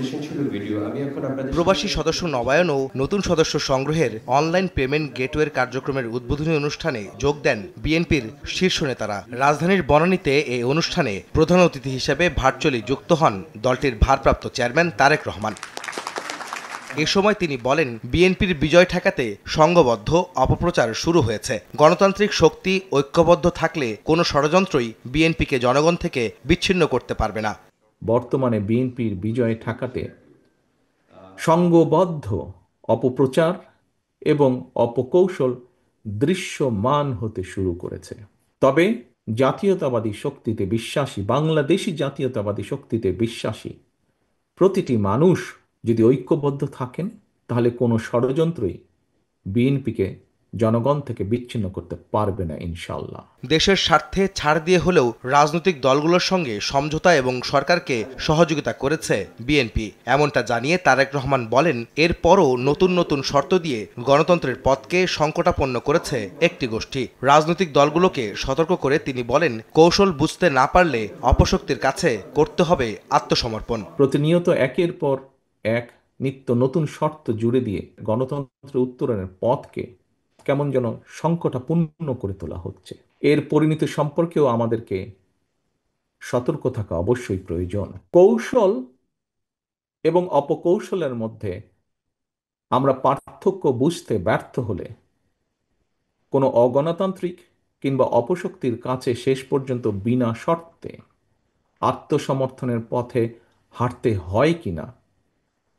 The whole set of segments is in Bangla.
প্রেজেন্টেশন ছিল ভিডিও। আমি এখন আপনাদের প্রবাসী সদস্য নবায়ন ও নতুন সদস্য সংগ্রহের অনলাইন পেমেন্ট গেটওয়ের কার্যক্রমের উদ্বোধনী অনুষ্ঠানে যোগ দেন বিএনপির শীর্ষ নেতারা। রাজধানীর বনানীতে এই অনুষ্ঠানে প্রধান অতিথি হিসেবে ভার্চুয়ালি যুক্ত হন দলটির ভারপ্রাপ্ত চেয়ারম্যান তারেক রহমান। এ সময় তিনি বলেন, বিএনপির বিজয় ঠেকাতে সংঘবদ্ধ অপপ্রচার শুরু হয়েছে। গণতান্ত্রিক শক্তি ঐক্যবদ্ধ থাকলে কোনো ষড়যন্ত্রই বিএনপিকে জনগণ থেকে বিচ্ছিন্ন করতে পারবে না। বর্তমানে বিএনপির বিজয় ঠেকাতে সংঘবদ্ধ অপপ্রচার এবং অপকৌশল দৃশ্যমান হতে শুরু করেছে। তবে জাতীয়তাবাদী শক্তিতে বিশ্বাসী, বাংলাদেশি জাতীয়তাবাদী শক্তিতে বিশ্বাসী প্রতিটি মানুষ যদি ঐক্যবদ্ধ থাকেন, তাহলে কোনো ষড়যন্ত্রই বিএনপিকে জনগণ থেকে বিচ্ছিন্ন করতে পারবে না ইনশাআল্লাহ। দেশের স্বার্থে ছাড় দিয়ে হলেও রাজনৈতিক দলগুলোর সঙ্গে সমঝোতা এবং সরকারকে সহযোগিতা করেছে বিএনপি, এমনটা জানিয়ে তারেক রহমান বলেন, এরপরও নতুন নতুন শর্ত দিয়ে গণতন্ত্রের পথকে সংকটাপন্ন করেছে একটি গোষ্ঠী। রাজনৈতিক দলগুলোকে সতর্ক করে তিনি বলেন, কৌশল বুঝতে না পারলে অপশক্তির কাছে করতে হবে আত্মসমর্পণ। প্রতিনিয়ত একের পর এক নিত্য নতুন শর্ত জুড়ে দিয়ে গণতন্ত্রের উত্তরণের পথকে কেমন যেন সংকটাপূর্ণ করে তোলা হচ্ছে। এর পরিণতি সম্পর্কেও আমাদেরকে সতর্ক থাকা অবশ্যই প্রয়োজন। কৌশল এবং অপকৌশলের মধ্যে আমরা পার্থক্য বুঝতে ব্যর্থ হলে কোনো অগণতান্ত্রিক কিংবা অপশক্তির কাছে শেষ পর্যন্ত বিনা শর্তে আত্মসমর্থনের পথে হাঁটতে হয় কিনা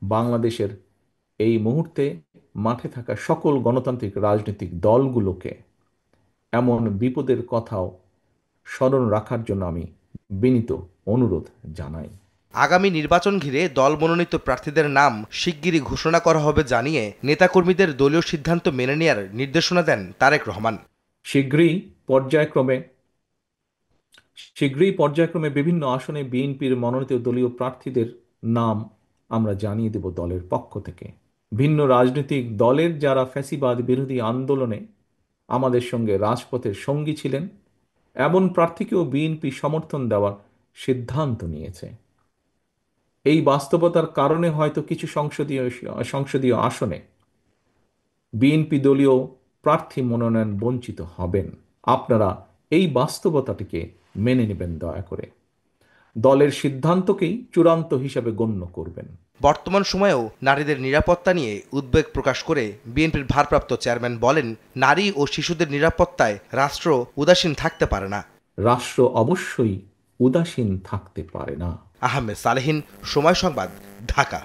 বাংলাদেশের এই মুহূর্তে মাঠে থাকা সকল গণতান্ত্রিক রাজনৈতিক দলগুলোকে এমন বিপদের কথাও স্মরণ রাখার জন্য আমি বিনীত অনুরোধ জানাই। আগামী নির্বাচন ঘিরে দল মনোনীত প্রার্থীদের নাম শিগগিরই ঘোষণা করা হবে জানিয়ে নেতাকর্মীদের দলীয় সিদ্ধান্ত মেনে নেওয়ার নির্দেশনা দেন তারেক রহমান। শীঘ্রই পর্যায়ক্রমে বিভিন্ন আসনে বিএনপির মনোনীত দলীয় প্রার্থীদের নাম আমরা জানিয়ে দেব দলের পক্ষ থেকে। ভিন্ন রাজনৈতিক দলের যারা ফ্যাসিবাদ বিরোধী আন্দোলনে আমাদের সঙ্গে রাজপথের সঙ্গী ছিলেন, এমন প্রার্থীকেও বিএনপি সমর্থন দেওয়ার সিদ্ধান্ত নিয়েছে। এই বাস্তবতার কারণে হয়তো কিছু সংসদীয় আসনে বিএনপি দলীয় প্রার্থী মনোনয়ন বঞ্চিত হবেন। আপনারা এই বাস্তবতাটিকে মেনে নেবেন দয়া করে। দলের সিদ্ধান্তকেই চূড়ান্ত হিসাবে গণ্য করবেন। বর্তমান সময়েও নারীদের নিরাপত্তা নিয়ে উদ্বেগ প্রকাশ করে বিএনপির ভারপ্রাপ্ত চেয়ারম্যান বলেন, নারী ও শিশুদের নিরাপত্তায় রাষ্ট্র উদাসীন থাকতে পারে না। রাষ্ট্র অবশ্যই উদাসীন থাকতে পারে না। আহমেদ সালেহীন, সময় সংবাদ, ঢাকা।